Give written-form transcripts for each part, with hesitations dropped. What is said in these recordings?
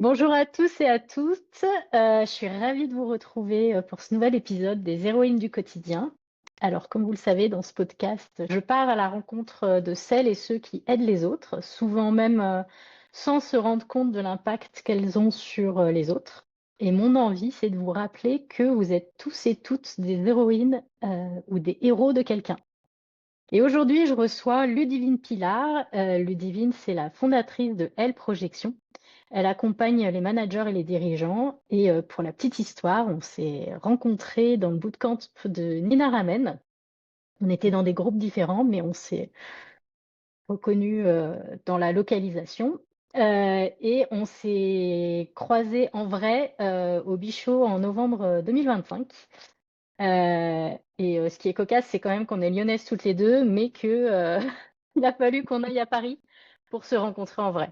Bonjour à tous et à toutes. Je suis ravie de vous retrouver pour ce nouvel épisode des Héroïnes du quotidien. Alors, comme vous le savez, dans ce podcast, je pars à la rencontre de celles et ceux qui aident les autres, souvent même sans se rendre compte de l'impact qu'elles ont sur les autres. Et mon envie, c'est de vous rappeler que vous êtes tous et toutes des héroïnes ou des héros de quelqu'un. Et aujourd'hui, je reçois Ludivine Pilar. Ludivine, c'est la fondatrice de Elle Projection. Elle accompagne les managers et les dirigeants. Et pour la petite histoire, on s'est rencontrés dans le bootcamp de Nina Ramen. On était dans des groupes différents, mais on s'est reconnus dans la localisation. Et on s'est croisés en vrai au Bichot en novembre 2025. Ce qui est cocasse, c'est quand même qu'on est lyonnaises toutes les deux, mais que il a fallu qu'on aille à Paris pour se rencontrer en vrai.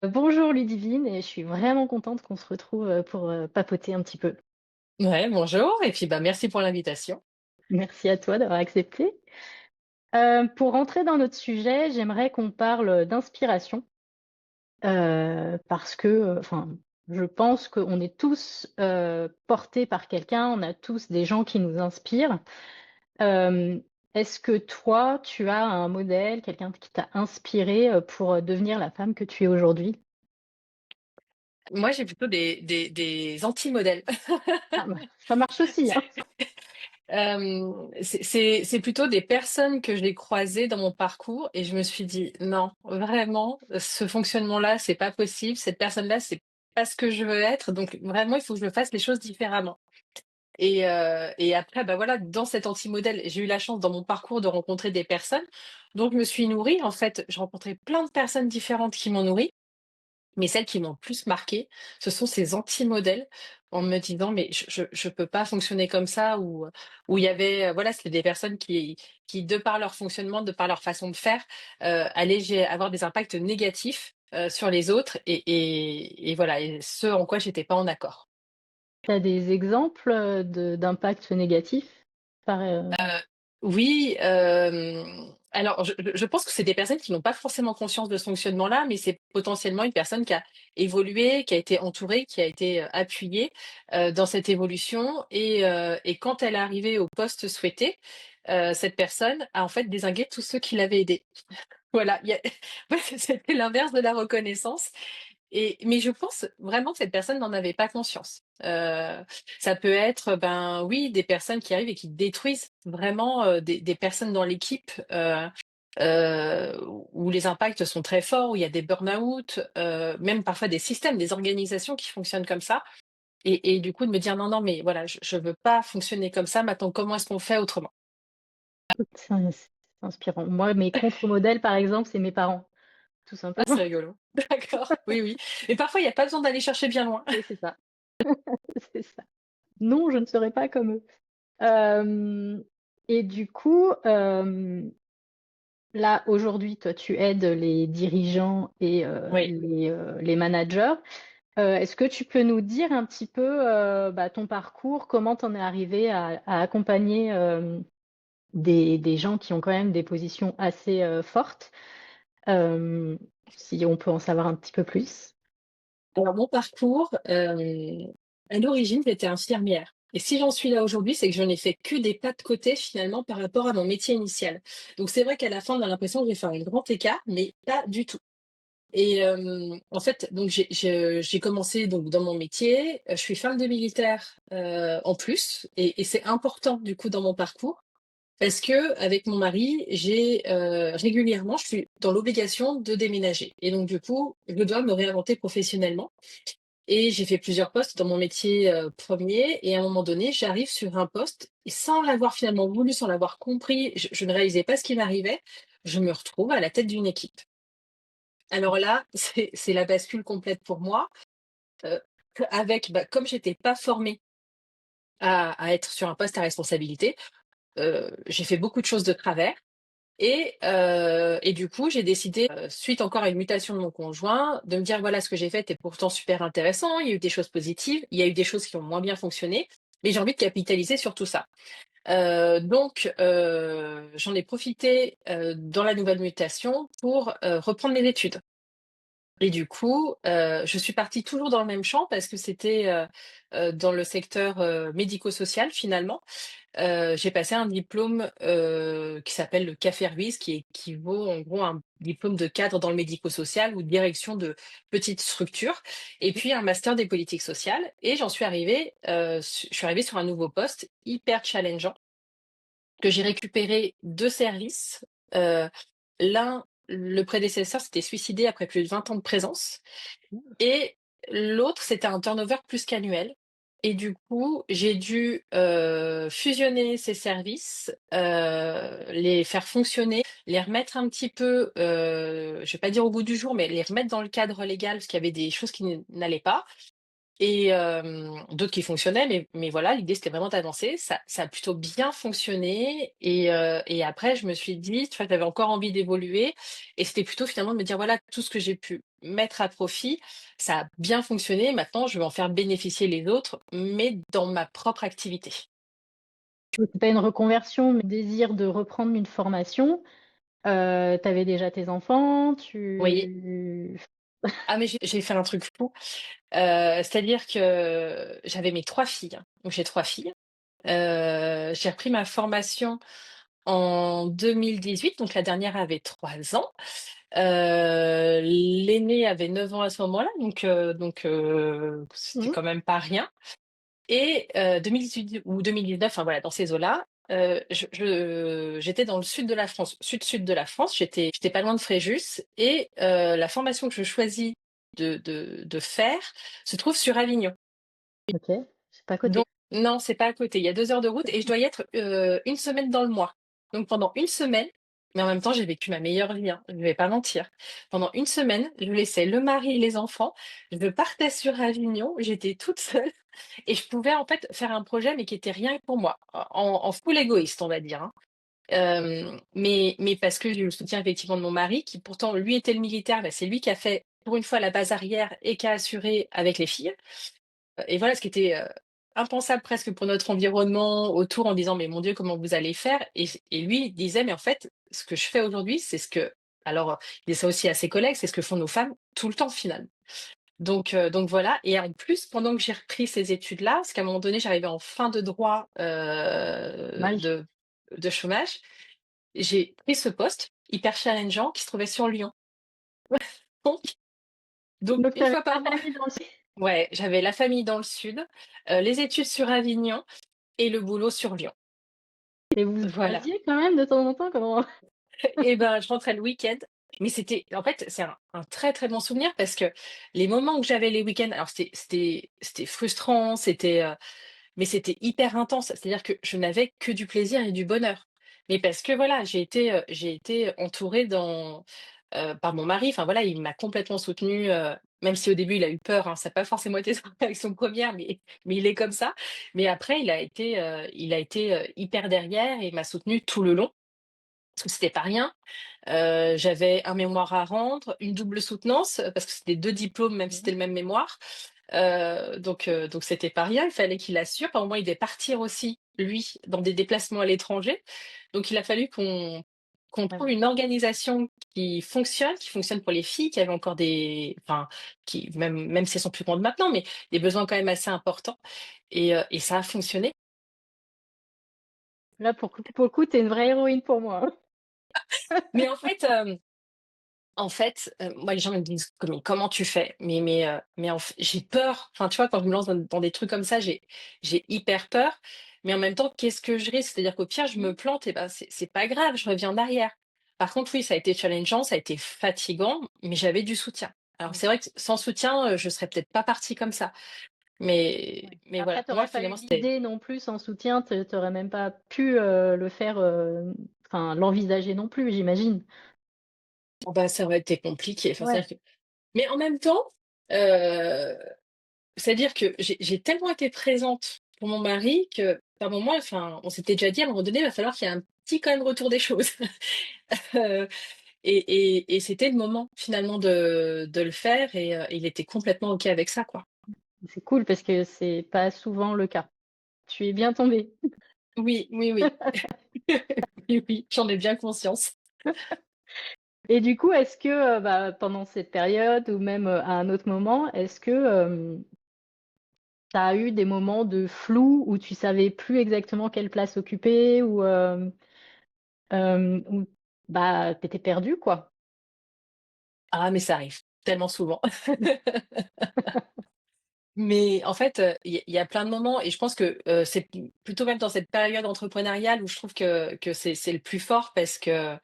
Bonjour Ludivine, et je suis vraiment contente qu'on se retrouve pour papoter un petit peu. Ouais, bonjour et puis, bah, merci pour l'invitation. Merci à toi d'avoir accepté. Pour rentrer dans notre sujet, j'aimerais qu'on parle d'inspiration, parce que, enfin, je pense qu'on est tous portés par quelqu'un, on a tous des gens qui nous inspirent. Euh, Est-ce que toi, tu as un modèle, quelqu'un qui t'a inspiré pour devenir la femme que tu es aujourd'hui? Moi, j'ai plutôt des anti-modèles. Ah, bah, ça marche aussi, hein. C'est c'est plutôt des personnes que j'ai croisées dans mon parcours et je me suis dit: «Non, vraiment, ce fonctionnement-là, c'est pas possible. Cette personne-là, c'est pas ce que je veux être, donc vraiment, il faut que je fasse les choses différemment». Et après, bah, voilà, dans cet anti-modèle, j'ai eu la chance dans mon parcours de rencontrer des personnes, donc je me suis nourrie. En fait, j'ai rencontré plein de personnes différentes qui m'ont nourrie. Mais celles qui m'ont le plus marquée, ce sont ces anti-modèles en me disant: «Mais je peux pas fonctionner comme ça» où il y avait, voilà, c'était des personnes qui de par leur fonctionnement, de par leur façon de faire, allaient avoir des impacts négatifs, sur les autres et voilà et ce en quoi j'étais pas en accord. Tu as des exemples d'impact négatif Oui, alors je pense que c'est des personnes qui n'ont pas forcément conscience de ce fonctionnement-là, mais c'est potentiellement une personne qui a évolué, qui a été entourée, qui a été, appuyée, dans cette évolution et quand elle est arrivée au poste souhaité, cette personne a en fait dézingué tous ceux qui l'avaient aidée. Voilà, il y a ouais, c'était l'inverse de la reconnaissance mais je pense vraiment que cette personne n'en avait pas conscience. Ça peut être, ben, oui, des personnes qui arrivent et qui détruisent vraiment, des personnes dans l'équipe, où les impacts sont très forts, où il y a des burn-out, même parfois des systèmes, des organisations qui fonctionnent comme ça et du coup de me dire: «Non, non, mais voilà, je veux pas fonctionner comme ça, maintenant comment est-ce qu'on fait autrement?» c'est inspirant. Moi, mes contre-modèles, par exemple, c'est mes parents, tout Ah, simplement. c'est rigolo. D'accord, oui, oui. Mais parfois il y a pas besoin d'aller chercher bien loin. Oui, c'est ça. C'est ça. Non, je ne serai pas comme eux. Euh, et du coup, là, aujourd'hui, toi, tu aides les dirigeants et Oui. les managers. Est-ce que tu peux nous dire un petit peu bah, ton parcours, comment tu en es arrivé à accompagner des gens qui ont quand même des positions assez fortes, euh, si on peut en savoir un petit peu plus. Alors mon parcours, à l'origine, j'étais infirmière et si j'en suis là aujourd'hui, c'est que je n'ai fait que des pas de côté finalement par rapport à mon métier initial. Donc c'est vrai qu'à la fin, on a l'impression que j'ai fait un grand écart, mais pas du tout en fait, donc j'ai commencé donc dans mon métier, je suis femme de militaire, en plus et c'est important du coup dans mon parcours parce qu'avec mon mari, régulièrement, je suis dans l'obligation de déménager et donc du coup, je dois me réinventer professionnellement et j'ai fait plusieurs postes dans mon métier, 1 et à un moment donné, j'arrive sur un poste et sans l'avoir finalement voulu, sans l'avoir compris, je ne réalisais pas ce qui m'arrivait, je me retrouve à la tête d'une équipe. Alors là, c'est la bascule complète pour moi, heu, avec, bah, comme j'étais pas formée à être sur un poste à responsabilité, j'ai fait beaucoup de choses de travers et du coup, j'ai décidé, suite encore à une mutation de mon conjoint, de me dire: «Voilà, ce que j'ai fait est pourtant super intéressant, il y a eu des choses positives, il y a eu des choses qui ont moins bien fonctionné, mais j'ai envie de capitaliser sur tout ça». J'en ai profité, dans la nouvelle mutation pour, reprendre mes études. Et du coup, je suis partie toujours dans le même champ parce que c'était, dans le secteur, médico-social finalement. J'ai passé un diplôme, qui s'appelle le CAFERWIS, qui équivaut en gros à un diplôme de cadre dans le médico-social ou direction de petites structures et puis un master des politiques sociales et j'en suis arrivée, je suis arrivée sur un nouveau poste hyper challengeant que j'ai récupéré 2 services. L'un, le prédécesseur s'était suicidé après plus de 20 ans de présence et l'autre, c'était un turnover plus qu'annuel et du coup, j'ai dû, fusionner ces services, les faire fonctionner, les remettre un petit peu, je vais pas dire au goût du jour, mais les remettre dans le cadre légal parce qu'il y avait des choses qui n'allaient pas et d'autres qui fonctionnaient, mais voilà, l'idée c'était vraiment d'avancer. Ça a plutôt bien fonctionné et après je me suis dit, tu vois, j'avais encore envie d'évoluer et c'était plutôt finalement de me dire: «Voilà, tout ce que j'ai pu mettre à profit, ça a bien fonctionné. Maintenant, je vais en faire bénéficier les autres, mais dans ma propre activité». C'est pas une reconversion, mais désir de reprendre une formation. Tu avais déjà tes enfants, Oui. tu Ah mais j'ai fait un truc fou, c'est-à-dire que j'avais mes 3 filles, hein. Donc j'ai 3 filles. J'ai repris ma formation en 2018, donc la dernière avait 3 ans. L'aînée avait 9 ans à ce moment-là, donc c'était mmh, quand même pas rien et 2018 ou 2019, enfin voilà, dans ces eaux-là, j'étais dans le sud de la France, sud-sud de la France, j'étais pas loin de Fréjus et la formation que je choisis de faire se trouve sur Avignon. OK, c'est pas à côté. Donc non, c'est pas à côté. Il y a 2 heures de route et je dois y être, 1 semaine dans le mois. Donc pendant une semaine mais en même temps, j'ai vécu ma meilleure vie, hein, je vais pas mentir. Pendant une semaine, je laissais le mari et les enfants, je partais sur Avignon, j'étais toute seule et je pouvais en fait faire un projet, mais qui était rien que pour moi, en full égoïste, on va dire, hein. Mais parce que j'ai eu le soutien effectivement de mon mari qui pourtant lui était le militaire, bah, c'est lui qui a fait pour une fois la base arrière et qui a assuré avec les filles. Et voilà, ce qui était, impensable presque pour notre environnement autour en disant: «Mais mon Dieu, comment vous allez faire?» Et lui il disait: «Mais en fait, ce que je fais aujourd'hui, c'est ce que» alors, il dit ça aussi à ses collègues, «c'est ce que font nos femmes tout le temps finalement». Donc voilà et en plus, pendant que j'ai repris ces études-là, parce qu'à un moment donné, j'arrivais en fin de droit, Dommage. de chômage, j'ai pris ce poste hyper challengeant qui se trouvait sur Lyon. Donc donc Donc tu une avais fois par ta mois famille dans le sud ouais, j'avais la famille dans le sud, les études sur Avignon et le boulot sur Lyon. et vous vous Voilà croisiez quand même de temps en temps? Comment? et ben, je rentrais le week-end, mais c'était en fait, c'est un très, très bon souvenir parce que les moments que j'avais les week-ends alors c'était frustrant, mais c'était hyper intense. C'est-à-dire que je n'avais que du plaisir et du bonheur. Mais parce que voilà, j'ai été entourée par mon mari. Enfin voilà, il m'a complètement soutenue, même si au début il a eu peur, hein, ça n'a pas forcément été sa réaction première, mais il est comme ça. Mais après il a été hyper derrière et m'a soutenue tout le long, parce que c'était pas rien. J'avais un mémoire à rendre, une double soutenance, parce que c'était 2 diplômes, même si Mmh. c'était le même mémoire. Donc c'était pas rien, il fallait qu'il assure. Par moment, il devait partir aussi, lui, dans des déplacements à l'étranger. Donc il a fallu qu'on Ah trouve ouais. une organisation qui fonctionne pour les filles qui avaient encore des enfin, qui même si elles sont plus grandes maintenant, mais des besoins quand même assez importants et ça a fonctionné. Là pour le coup, tu es une vraie héroïne pour moi, hein. Mais en fait, moi, les gens me disent: «Mais comment tu fais?» mais j'ai peur. Enfin, tu vois, quand je me lance dans des trucs comme ça, j'ai hyper peur, mais en même temps, qu'est-ce que je risque? C'est-à-dire qu'au pire, je Mmh. me plante et ben, c'est pas grave, je reviens en arrière. Par contre, oui, ça a été challengeant, ça a été fatigant, mais j'avais du soutien. Alors Mmh. c'est vrai que sans soutien, je serais peut-être pas partie comme ça, mais Ouais. mais Après, voilà, tu moi, aurais pas eu finalement, c'était l'idée non plus sans soutien, tu aurais même pas pu, le faire, enfin l'envisager non plus, j'imagine? oh bah, ça aurait été compliqué. Enfin, Ouais. c'est-à-dire que mais en même temps, heu c'est-à-dire que j'ai tellement été présente pour mon mari que, par moment, enfin, on s'était déjà dit à un moment donné, il va falloir qu'il y ait un petit quand même retour des choses. Heu et c'était le moment finalement de le faire et il était complètement OK avec ça, quoi. C'est cool parce que c'est pas souvent le cas. Tu es bien tombée. Oui, oui, oui. Oui, oui, j'en ai bien conscience. Et du coup, est-ce que bah, pendant cette période ou même à un autre moment, est-ce que tu as eu des moments de flou où tu savais plus exactement quelle place occuper ou bah, tu étais perdu, quoi? Ah, mais ça arrive tellement souvent. Mais en fait, il y a plein de moments et je pense que, c'est plutôt même dans cette période entrepreneuriale où je trouve que c'est le plus fort parce que,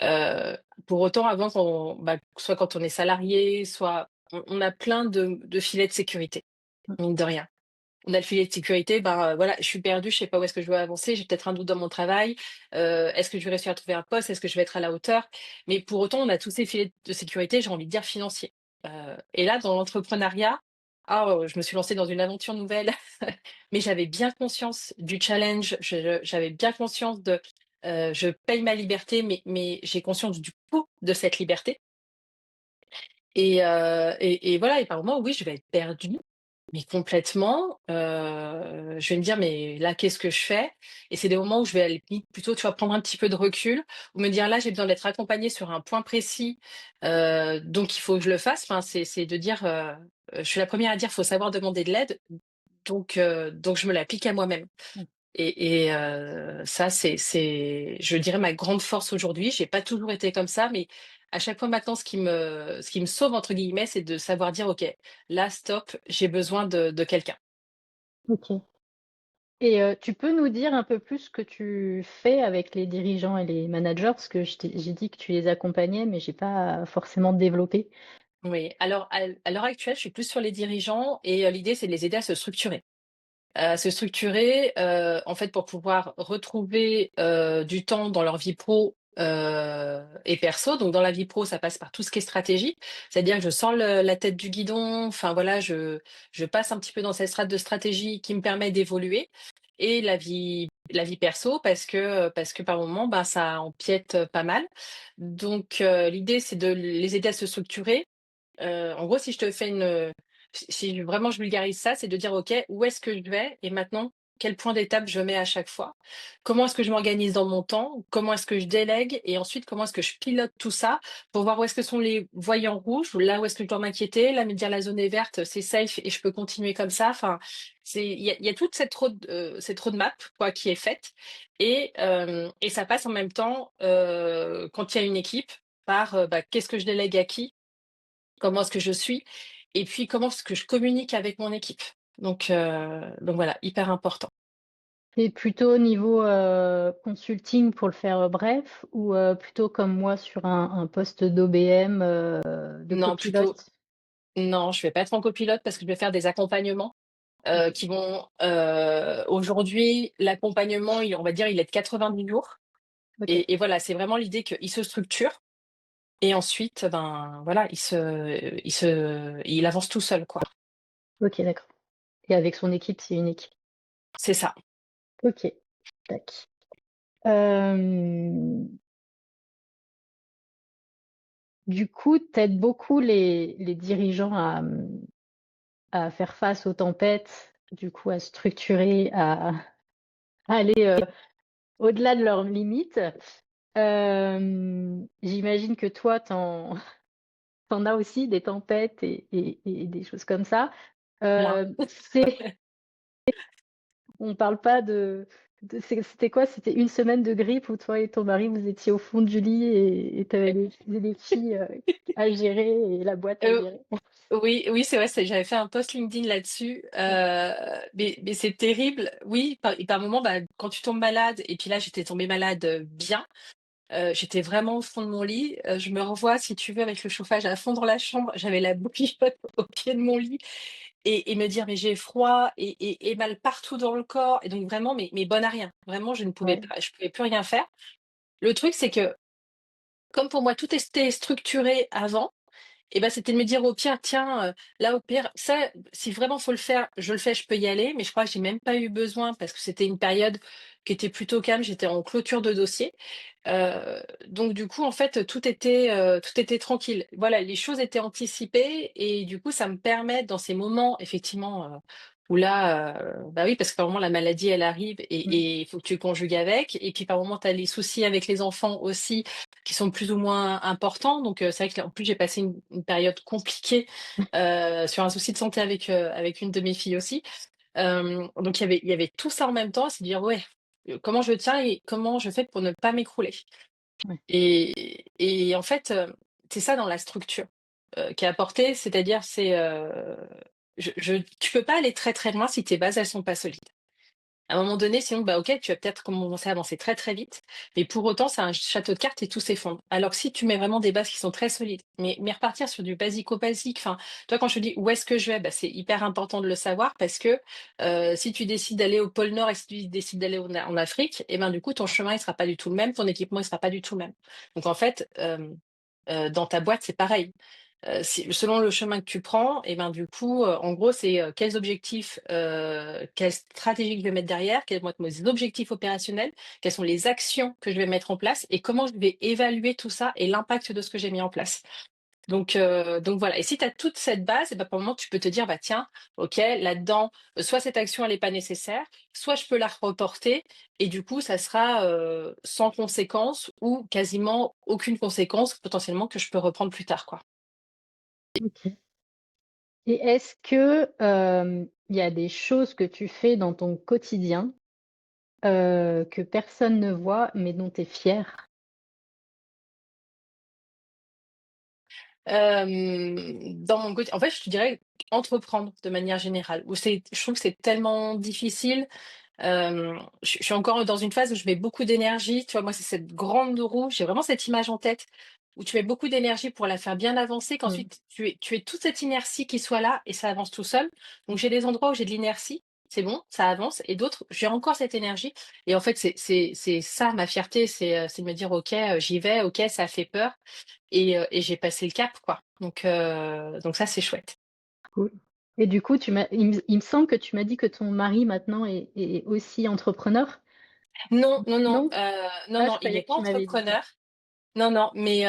heu, pour autant avant qu'on bah, soit quand on est salarié, soit on a plein de filets de sécurité, mine de rien. On a le filet de sécurité, ben, voilà, je suis perdue, je sais pas où est-ce que je dois avancer, j'ai peut-être un doute dans mon travail, est-ce que je vais réussir à trouver un poste? Est-ce que je vais être à la hauteur? Mais pour autant, on a tous ces filets de sécurité, j'ai envie de dire financiers. Et là, dans l'entrepreneuriat, je me suis lancée dans une aventure nouvelle, mais j'avais bien conscience du challenge, j'avais bien conscience de, je paye ma liberté, mais j'ai conscience du coût de cette liberté et voilà et par moments, oui, je vais être perdue, mais complètement, je vais me dire: «Mais là, qu'est-ce que je fais?» Et c'est des moments où je vais à la limite plutôt, tu vois, prendre un petit peu de recul ou me dire: «Là, j'ai besoin d'être accompagnée sur un point précis, donc il faut que je le fasse». Enfin, c'est de dire, je suis la première à dire: «Faut savoir demander de l'aide», donc je me l'applique à moi-même. Ça, c'est, je dirais, ma grande force aujourd'hui. J'ai pas toujours été comme ça, mais à chaque fois maintenant, ce qui me «sauve» entre guillemets, c'est de savoir dire: «OK, là, stop, j'ai besoin de quelqu'un». Ok. Et tu peux nous dire un peu plus ce que tu fais avec les dirigeants et les managers, parce que j'ai dit que tu les accompagnais, mais j'ai pas forcément développé. Oui, alors à l'heure actuelle, je suis plus sur les dirigeants et l'idée, c'est de les aider à se structurer. En fait, pour pouvoir retrouver, du temps dans leur vie pro, et perso. Donc dans la vie pro, ça passe par tout ce qui est stratégie. C'est-à-dire que je sors la tête du guidon, enfin voilà, je passe un petit peu dans cette strate de stratégie qui me permet d'évoluer et la vie perso parce que par moment, ben, ça empiète, pas mal. Donc l'idée, c'est de les aider à se structurer. En gros, si je te fais si vraiment je vulgarise ça, c'est de dire: «OK, où est-ce que je vais et maintenant, quel point d'étape je mets à chaque fois? Comment est-ce que je m'organise dans mon temps? Comment est-ce que je délègue? Et ensuite, comment est-ce que je pilote tout ça pour voir où est-ce que sont les voyants rouges, là où est-ce que je dois m'inquiéter, là me dire la zone est verte, c'est safe et je peux continuer comme ça». Enfin, il y a toute cette roadmap quoi qui est faite et ça passe en même temps, quand il y a une équipe par, bah, qu'est-ce que je délègue à qui? Comment est-ce que je suis? Et puis comment est-ce que je communique avec mon équipe? Donc voilà, hyper important. C'est plutôt niveau consulting pour le faire bref, ou plutôt comme moi sur un poste d'OBM, de Non, plutôt copilote. non, je vais pas être en copilote parce que je vais faire des accompagnements, Ok, qui vont, aujourd'hui, l'accompagnement, on va dire, il est de 90 jours ok, et voilà, c'est vraiment l'idée qu'il se structure et ensuite, ben, voilà, il avance tout seul, quoi. ok, d'accord. Et avec son équipe, c'est une équipe. C'est ça. Ok, tac. Euh, du coup, t'aides beaucoup les dirigeants à faire face aux tempêtes, du coup, à structurer, à aller au-delà de leurs limites. J'imagine que toi, t'en as aussi des tempêtes et des choses comme ça. Plein. On parle pas c'était quoi? C'était une semaine de grippe où toi et ton mari, vous étiez au fond du lit et t'avais des filles à gérer et la boîte à Heu gérer. Oui, oui, c'est vrai, j'avais fait un post LinkedIn là-dessus, mais c'est terrible. Oui, par moments, bah, quand tu tombes malade et puis là, j'étais tombée malade, bien, j'étais vraiment au fond de mon lit, je me revois, si tu veux, avec le chauffage à fond dans la chambre, j'avais la bouillotte au pied de mon lit et me dire: «Mais j'ai froid et mal partout dans le corps» et donc vraiment, mais bonne à rien. Vraiment, Ouais, je pouvais plus rien faire. Le truc, c'est que, comme pour moi, tout était structuré avant et ben c'était de me dire au pire, tiens, là au pire, ça, si vraiment faut le faire, je le fais, je peux y aller, mais je crois que j'ai même pas eu besoin parce que c'était une période qui était plutôt calme, j'étais en clôture de dossier. Donc du coup, en fait, tout était tranquille. Voilà, les choses étaient anticipées et du coup, ça me permet dans ces moments effectivement, où là, bah oui, parce que par moment la maladie elle arrive Mmh. et il faut que tu conjugues avec et puis par moment tu as les soucis avec les enfants aussi qui sont plus ou moins importants donc c'est vrai que là, en plus j'ai passé une période compliquée, sur un souci de santé avec une de mes filles aussi. Donc il y avait tout ça en même temps, c'est de dire: «Ouais, comment je tiens et comment je fais pour ne pas m'écrouler?» Ouais. Et en fait, c'est ça dans la structure, qui est apportée, c'est-à-dire tu peux pas aller très, très loin si tes bases, elles sont pas solides. À un moment donné, sinon, bah, OK, tu vas peut-être commencer à avancer très, très vite, mais pour autant, c'est un château de cartes et tout s'effondre. Alors que si tu mets vraiment des bases qui sont très solides, mais repartir sur du basico-basique, enfin, toi, quand je te dis: «Où est-ce que je vais?» bah, c'est hyper important de le savoir parce que, si tu décides d'aller au pôle Nord et si tu décides d'aller en Afrique et ben, du coup, ton chemin, il sera pas du tout le même, ton équipement, il sera pas du tout le même. Donc en fait, dans ta boîte, c'est pareil. Si selon le chemin que tu prends et ben, du coup, en gros, c'est, quels objectifs, quelle stratégie je vais mettre derrière, quels vont être mes objectifs opérationnels, quelles sont les actions que je vais mettre en place et comment je vais évaluer tout ça et l'impact de ce que j'ai mis en place. Donc voilà et si tu as toute cette base et bah, pour le moment, tu peux te dire: «Bah, tiens, OK, là-dedans, soit cette action elle est pas nécessaire, soit je peux la reporter et du coup, ça sera, sans conséquence ou quasiment aucune conséquence potentiellement que je peux reprendre plus tard, quoi». OK. Et est-ce que, il y a des choses que tu fais dans ton quotidien, que personne ne voit, mais dont tu es fière? Dans mon quoti en fait, je te dirais entreprendre de manière générale, où je trouve que c'est tellement difficile. Je suis encore dans une phase où je mets beaucoup d'énergie, tu vois? Moi, c'est cette grande roue, j'ai vraiment cette image en tête où tu mets beaucoup d'énergie pour la faire bien avancer, Mmh. qu'ensuite tu aies toute cette inertie qui soit là et ça avance tout seul. Donc j'ai des endroits où j'ai de l'inertie, c'est bon, ça avance et d'autres, j'ai encore cette énergie et en fait, c'est ça ma fierté, c'est de me dire: «OK, j'y vais, OK, ça fait peur et j'ai passé le cap, quoi». Donc ça, c'est chouette. Cool. Et du coup, il me semble que tu m'as dit que ton mari maintenant est aussi entrepreneur? Non, non, non, Non? non, Ah, je non, il croyais est que pas tu m'avais dit ça. entrepreneur. Non, non, mais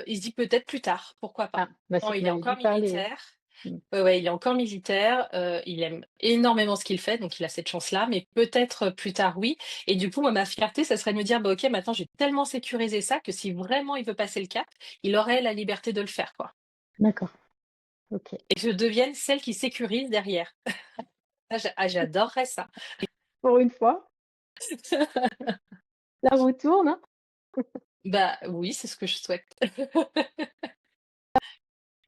il se dit peut-être plus tard, pourquoi pas. Ah, bah, Non, si tu il est m'avais dit encore parler. militaire. Mmh. Ouais, ouais, il est encore militaire, il aime énormément ce qu'il fait, donc il a cette chance-là, mais peut-être plus tard, oui. Et du coup, moi, ma fierté, ça serait de me dire: «Bah, OK, maintenant j'ai tellement sécurisé ça que si vraiment il veut passer le cap, il aurait la liberté de le faire, quoi». D'accord, OK. Et que je devienne celle qui sécurise derrière. J'adorerais ça. Pour une fois, la roue tourne, hein. Bah, oui, c'est ce que je souhaite.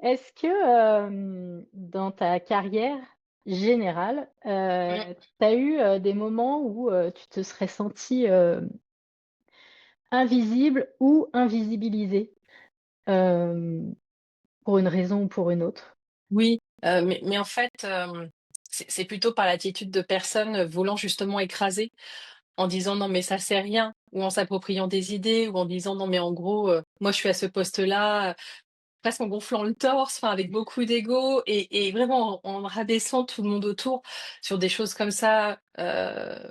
Est-ce que, dans ta carrière générale, Mmh. tu as eu, des moments où, tu te serais sentie, invisible ou invisibilisée, hem, pour une raison ou pour une autre? Oui, mais en fait, c'est plutôt par l'attitude de personnes, voulant justement écraser, en disant: «Non mais ça c'est rien» ou en s'appropriant des idées ou en disant: «Non mais en gros, moi je suis à ce poste-là», presque en gonflant le torse, enfin avec beaucoup d'ego et vraiment en rabaissant tout le monde autour sur des choses comme ça,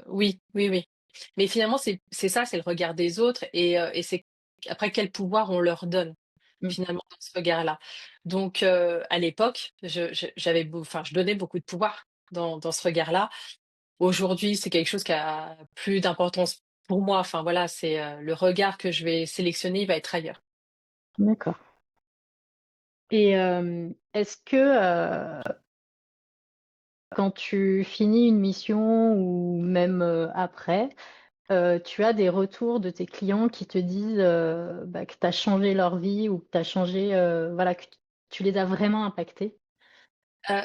oui, oui, oui. Mais finalement c'est ça, c'est le regard des autres et c'est après quel pouvoir on leur donne. Mmh, Finalement, dans ce regard-là. Donc, à l'époque, je donnais beaucoup de pouvoir dans ce regard-là. Aujourd'hui, c'est quelque chose qui a plus d'importance pour moi. Enfin voilà, c'est, le regard que je vais sélectionner, il va être ailleurs. d'accord. Et est-ce que, quand tu finis une mission ou même, après, tu as des retours de tes clients qui te disent, bah, que tu as changé leur vie ou que tu as changé, voilà, que tu les as vraiment impactés?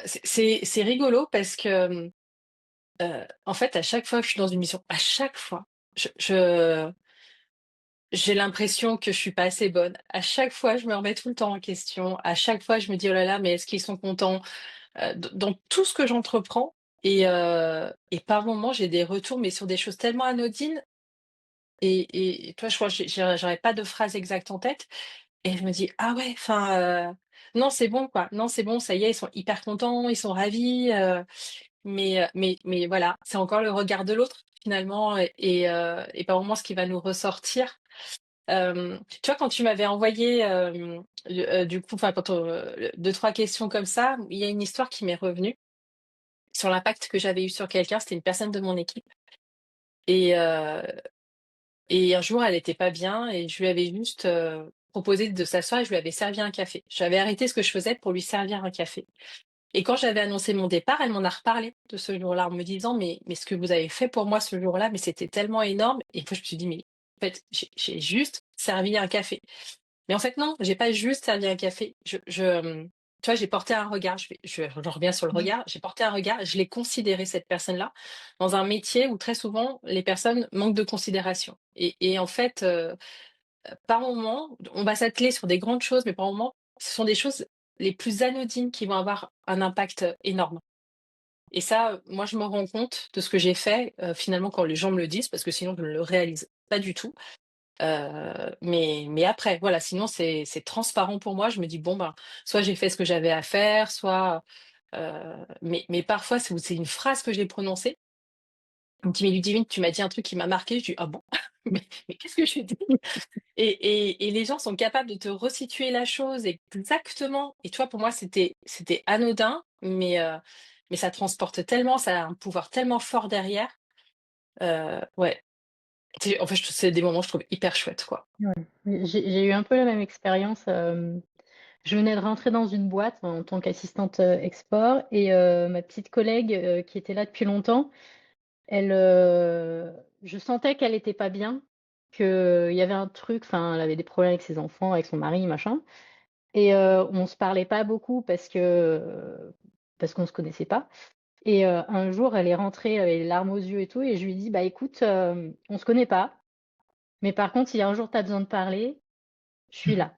C'est rigolo parce que, en fait, à chaque fois que je suis dans une mission, à chaque fois, je j'ai l'impression que je suis pas assez bonne. À chaque fois, je me remets tout le temps en question. À chaque fois, je me dis: «Oh là là, mais est-ce qu'ils sont contents?» Dans tout ce que j'entreprends et par moments, j'ai des retours, mais sur des choses tellement anodines et toi, je crois, j'aurais pas de phrase exacte en tête et je me dis: «Ah ouais, enfin, non, c'est bon, quoi. Non, c'est bon, ça y est, ils sont hyper contents, ils sont ravis», mais voilà, c'est encore le regard de l'autre finalement et par moments, ce qui va nous ressortir. Tu vois, quand tu m'avais envoyé, du coup, enfin, quand on, 2-3 questions comme ça, il y a une histoire qui m'est revenue. sur l'impact que j'avais eu sur quelqu'un. C'était une personne de mon équipe et heu et un jour, elle était pas bien et je lui avais juste, proposé de s'asseoir et je lui avais servi un café. J'avais arrêté ce que je faisais pour lui servir un café et quand j'avais annoncé mon départ, elle m'en a reparlé de ce jour-là en me disant: «Mais ce que vous avez fait pour moi ce jour-là, mais c'était tellement énorme» et moi je me suis dit: «Mais en fait, j'ai juste servi un café». Mais en fait non, j'ai pas juste servi un café. Tu vois, j'ai porté un regard, j'en reviens sur le Mmh. regard, j'ai porté un regard, je l'ai considéré cette personne-là, dans un métier où très souvent les personnes manquent de considération et en fait, par moments, on va s'atteler sur des grandes choses, mais par moments, ce sont des choses les plus anodines qui vont avoir un impact, énorme et ça, moi je me rends compte de ce que j'ai fait, finalement quand les gens me le disent parce que sinon je ne le réalise pas du tout. Mais après, voilà, sinon c'est transparent pour moi. Je me dis: «Bon, ben, soit j'ai fait ce que j'avais à faire, soit» mais parfois c'est une phrase que j'ai prononcée, on me dit: «Mais Ludivine, tu m'as dit un truc qui m'a marqué». Je dis: «Ah bon? Mais qu'est-ce que j'ai dit?» et les gens sont capables de te resituer la chose exactement et tu vois, pour moi, c'était anodin, mais ça transporte tellement, ça a un pouvoir tellement fort derrière. Ouais, en fait, c'est des moments, je trouve, hyper chouettes, quoi. Ouais. J'ai eu un peu la même expérience. Je venais de rentrer dans une boîte en tant qu'assistante export et ma petite collègue qui était là depuis longtemps, je sentais qu'elle était pas bien, qu'il y avait un truc, enfin, elle avait des problèmes avec ses enfants, avec son mari, machin. Et on se parlait pas beaucoup parce qu'on se connaissait pas. Et un jour, elle est rentrée, elle avait les larmes aux yeux et tout, et je lui dis, bah écoute, on se connaît pas, mais par contre, si un jour tu as besoin de parler, je suis là.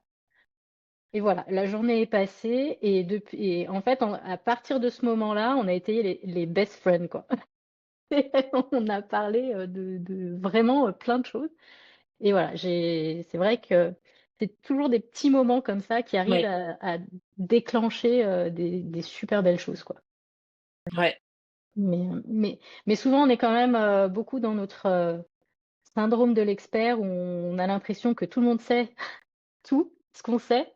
Et voilà, la journée est passée et en fait, à partir de ce moment-là, on a été les best friends, quoi. Et on a parlé de vraiment plein de choses. Et voilà, c'est vrai que c'est toujours des petits moments comme ça qui arrivent Ouais, à déclencher des super belles choses, quoi. ouais. Mais souvent, on est quand même beaucoup dans notre syndrome de l'expert où on a l'impression que tout le monde sait tout ce qu'on sait.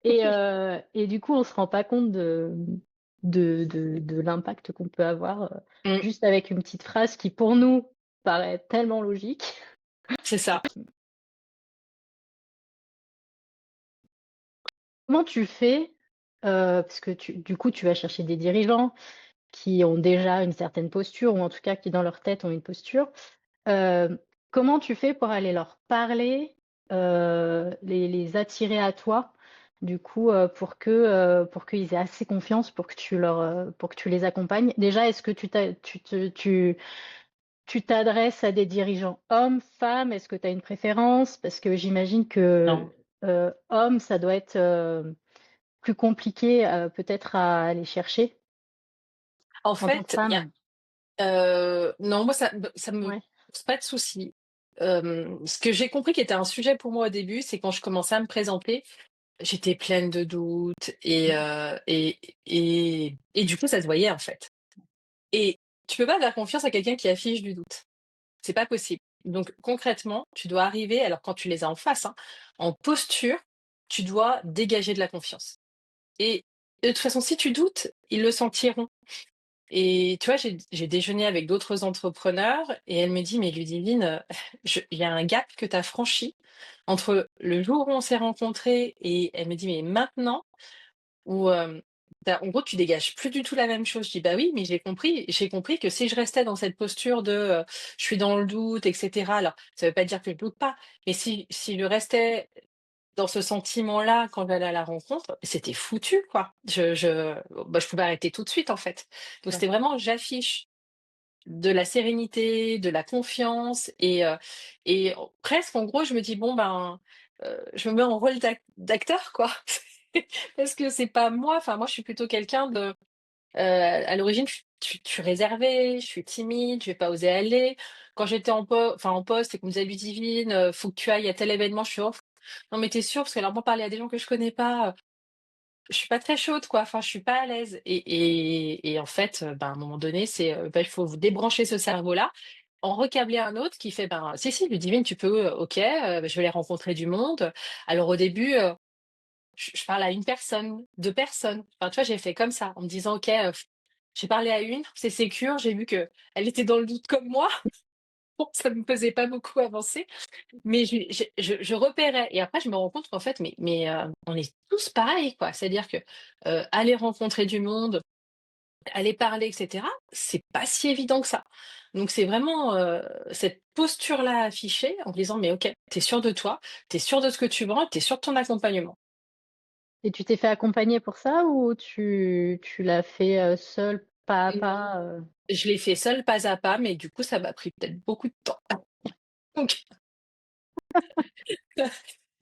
Et du coup, on se rend pas compte de l'impact qu'on peut avoir Mmh, juste avec une petite phrase qui, pour nous, paraît tellement logique. c'est ça. Comment tu fais, parce que du coup, tu vas chercher des dirigeants qui ont déjà une certaine posture, ou en tout cas qui, dans leur tête, ont une posture. Comment tu fais pour aller leur parler, les attirer à toi, du coup, pour qu'ils aient assez confiance pour que tu les accompagnes? Déjà, est-ce que tu t'adresses à des dirigeants hommes, femmes? Est-ce que tu as une préférence? Parce que j'imagine que Non. homme, ça doit être plus compliqué peut-être à aller chercher En en tant que fait, il y a femme. non, moi ça me Ouais. pose pas de souci. Ce que j'ai compris qui était un sujet pour moi au début, c'est quand je commençais à me présenter, j'étais pleine de doutes et du coup, ça se voyait, en fait et tu peux pas faire confiance à quelqu'un qui affiche du doute. C'est pas possible. Donc concrètement, tu dois arriver alors quand tu les as en face, hein, en posture, tu dois dégager de la confiance et de toute façon, si tu doutes, ils le sentiront. Et tu vois, j'ai déjeuné avec d'autres entrepreneurs et elle me dit: «Mais Ludivine, il y a un gap que tu as franchi entre le jour où on s'est rencontrés» et elle me dit: «Mais maintenant où, en gros, tu dégages plus du tout la même chose». Je dis: «Bah oui, mais j'ai compris que si je restais dans cette posture de, je suis dans le doute et cetera», alors ça veut pas dire que je doute pas, mais si je restais dans ce sentiment-là, quand j'allais à la rencontre, c'était foutu, quoi. Je pouvais arrêter tout de suite, en fait. Donc Ouais. c'était vraiment j'affiche de la sérénité, de la confiance presque, en gros, je me dis: «Bon, ben, je me mets en rôle d'acteur, quoi». Parce que c'est pas moi, enfin, moi, je suis plutôt quelqu'un de, à l'origine, je suis réservée, je suis timide, je vais pas oser aller. Quand j'étais en poste et qu'on me disait: «Ludivine, faut que tu ailles à tel événement», je suis: «Oh, non, mais tu es sûre?» parce que alors moi, parler à des gens que je connais pas, je suis pas très chaude, quoi, enfin, je suis pas à l'aise et en fait, ben, à un moment donné, bah, il faut vous débrancher ce cerveau-là, en recabler un autre qui fait: «Ben, si, si, Ludivine, tu peux, OK, je vais aller rencontrer du monde». Alors au début, je parle à une personne, 2 personnes, enfin, tu vois, j'ai fait comme ça, en me disant: «OK, J'ai parlé à une, c'est sécure, j'ai vu qu'elle était dans le doute comme moi. Bon, ça me faisait pas beaucoup avancer, mais je repérais et après je me rends compte qu'en fait, on est tous pareils, quoi. C'est-à-dire que, aller rencontrer du monde, aller parler et cetera, c'est pas si évident que ça. Donc c'est vraiment, cette posture-là affichée en disant: «Mais OK, tu es sûr de toi, tu es sûr de ce que tu vends, tu es sûr de ton accompagnement». Et tu t'es fait accompagner pour ça ou tu l'as fait, seule, pas à Non, pas, je l'ai fait seule, pas à pas, mais du coup, ça m'a pris peut-être beaucoup de temps.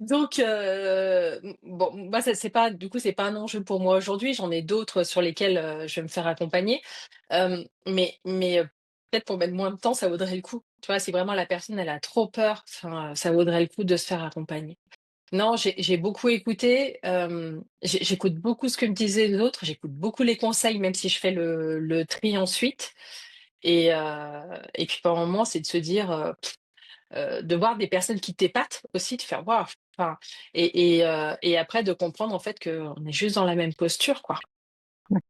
Donc bon, moi, ça c'est pas du coup, c'est pas un enjeu pour moi aujourd'hui. J'en ai d'autres sur lesquels, je vais me faire accompagner. Peut-être pour mettre moins de temps, ça vaudrait le coup. Tu vois? Si vraiment la personne, elle a trop peur, enfin, ça vaudrait le coup de se faire accompagner. Non, j'ai beaucoup écouté, j'écoute beaucoup ce que me disaient les autres, j'écoute beaucoup les conseils, même si je fais le tri ensuite et puis par moments, c'est de se dire, de voir des personnes qui t'épatent aussi, de faire: «Waouh!» enfin et après de comprendre en fait qu'on est juste dans la même posture, quoi. ouais.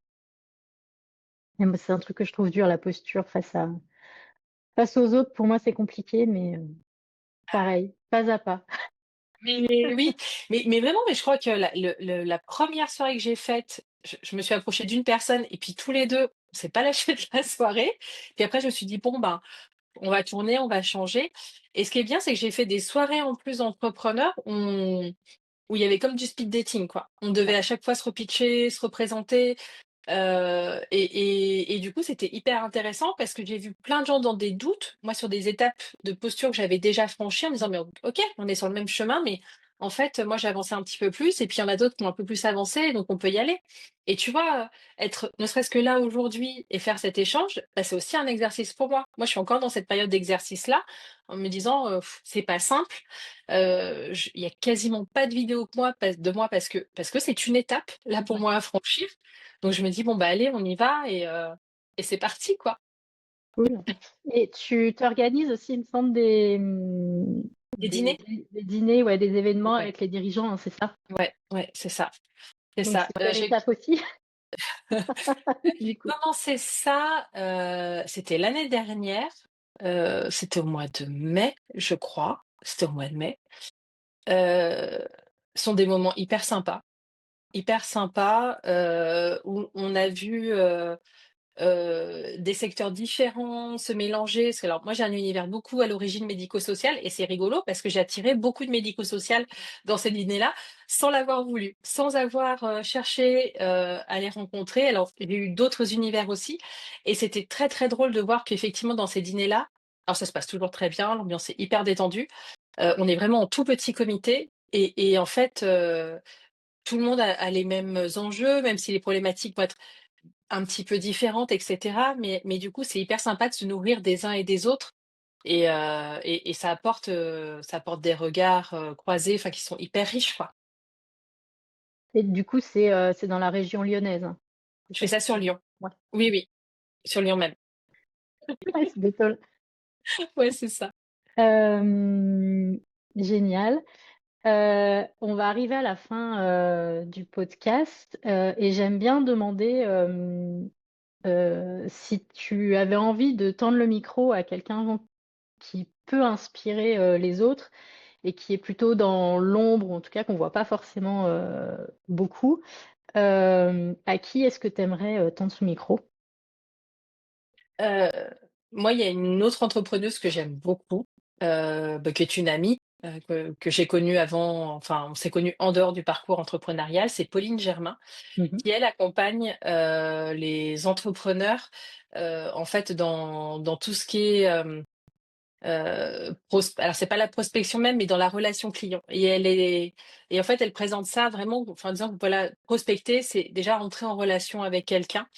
Et moi, c'est un truc que je trouve dur, la posture face aux autres. Pour moi, c'est compliqué, mais pareil, pas à pas. Mais oui, mais vraiment, mais je crois que la 1re soirée que j'ai faite, je me suis approchée d'une personne et puis tous les 2, on s'est pas lâchés de la soirée. Puis après je me suis dit: «Bon, ben, on va tourner, on va changer» et ce qui est bien, c'est que j'ai fait des soirées en plus d'entrepreneurs où il y avait comme du speed dating, quoi. On devait Ouais. à chaque fois se repitcher, se représenter. Et du coup, c'était hyper intéressant parce que j'ai vu plein de gens dans des doutes, moi sur des étapes de posture que j'avais déjà franchies en me disant: «Mais OK, on est sur le même chemin, mais en fait, moi j'ai avancé un petit peu plus et puis il y en a d'autres qui ont un peu plus avancé, donc on peut y aller». Et tu vois, être ne serait-ce que là aujourd'hui et faire cet échange, bah, c'est aussi un exercice pour moi. Moi, je suis encore dans cette période d'exercice-là en me disant, «C'est pas simple». Je il y a quasiment pas de vidéo de moi parce que c'est une étape là pour Ouais, moi à franchir. Donc je me dis: «Bon, bah, allez, on y va et c'est parti, quoi». cool. Et tu t'organises aussi, il me semble, des, Les dîners? des dîners, ouais, des événements Ouais, avec les dirigeants, hein, c'est ça? ouais, ouais, c'est ça, c'est Donc ça. c'est une bonne étape aussi, du J'ai coup. commencé ça, c'était l'année dernière, c'était au mois de mai, je crois. C'était au mois de mai. Ce sont des moments hyper sympas, où on a vu, des secteurs différents se mélanger. Parce que alors moi j'ai un univers beaucoup à l'origine médico-social et c'est rigolo parce que j'ai attiré beaucoup de médico-social dans ces dîners-là, sans l'avoir voulu, sans avoir, cherché, à les rencontrer. Alors il y a eu d'autres univers aussi et c'était très, très drôle de voir qu'effectivement dans ces dîners-là, alors ça se passe toujours très bien, l'ambiance est hyper détendue, on est vraiment en tout petit comité et en fait, tout le monde a les mêmes enjeux, même si les problématiques vont être un petit peu différentes et cetera, mais du coup, c'est hyper sympa de se nourrir des uns et des autres et ça apporte des regards, croisés, enfin qui sont hyper riches, quoi. Et du coup, c'est dans la région lyonnaise, hein? C'est Je ça fais que ça tu sur dis? Lyon. Ouais. Oui, oui, sur Lyon même. Ouais, c'est des Ouais, c'est ça. Hem, génial. On va arriver à la fin, du podcast, et j'aime bien demander, si tu avais envie de tendre le micro à quelqu'un qui peut inspirer, les autres et qui est plutôt dans l'ombre ou en tout cas qu'on voit pas forcément, beaucoup, à qui est-ce que tu aimerais, tendre ce micro? Heu, Moi, il y a une autre entrepreneuse que j'aime beaucoup, qui est une amie, que j'ai connue avant, enfin, on s'est connus en dehors du parcours entrepreneurial, c'est Pauline Germain. Mmh. Qui elle accompagne, les entrepreneurs, en fait dans tout ce qui est, alors c'est pas la prospection même, mais dans la relation client et en fait elle présente ça vraiment, enfin en disant que voilà, prospecter, c'est déjà rentrer en relation avec quelqu'un.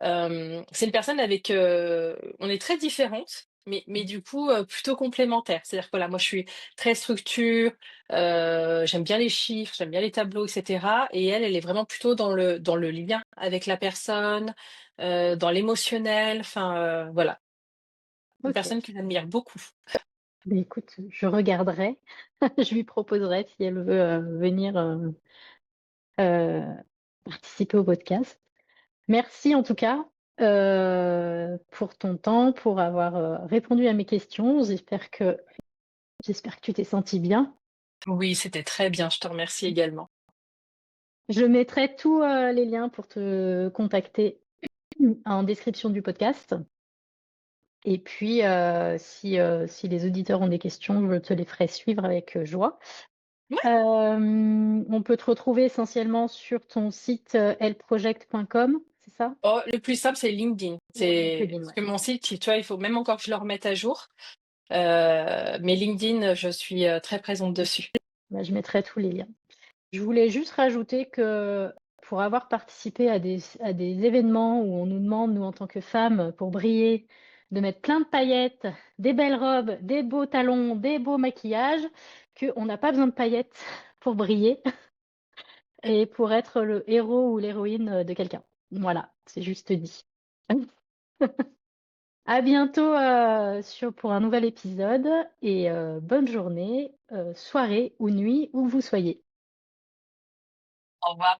C'est une personne avec, on est très différentes, mais du coup, plutôt complémentaires. C'est-à-dire que voilà, moi je suis très structure, j'aime bien les chiffres, j'aime bien les tableaux et cetera et elle, elle est vraiment plutôt dans le lien avec la personne, dans l'émotionnel, enfin, voilà. Une OK. personne que j'admire beaucoup. Beh, écoute, je regarderai. Je lui proposerai si elle veut, venir, heu, participer au podcast. Merci en tout cas. pour ton temps, pour avoir répondu à mes questions. J'espère que tu t'es senti bien. Oui, c'était très bien, je te remercie également. Je mettrai tous les liens pour te contacter en description du podcast. Et puis, si les auditeurs ont des questions, je te les ferai suivre avec joie. Ouais. On peut te retrouver essentiellement sur ton site elproject.com, c'est ça? Oh, le plus simple, c'est LinkedIn. Ouais, C'est LinkedIn, parce ouais. que mon site, tu vois, il faut même encore que je le remette à jour. Mais LinkedIn, je suis très présente dessus. Bah, je mettrai tous les liens. Je voulais juste rajouter que pour avoir participé à des événements où on nous demande, nous en tant que femmes, pour briller, de mettre plein de paillettes, des belles robes, des beaux talons, des beaux maquillages, qu'on n'a pas besoin de paillettes pour briller et pour être le héros ou l'héroïne de quelqu'un. Voilà, c'est juste dit. À bientôt pour un nouvel épisode et bonne journée, soirée ou nuit, où que vous soyez. Au revoir.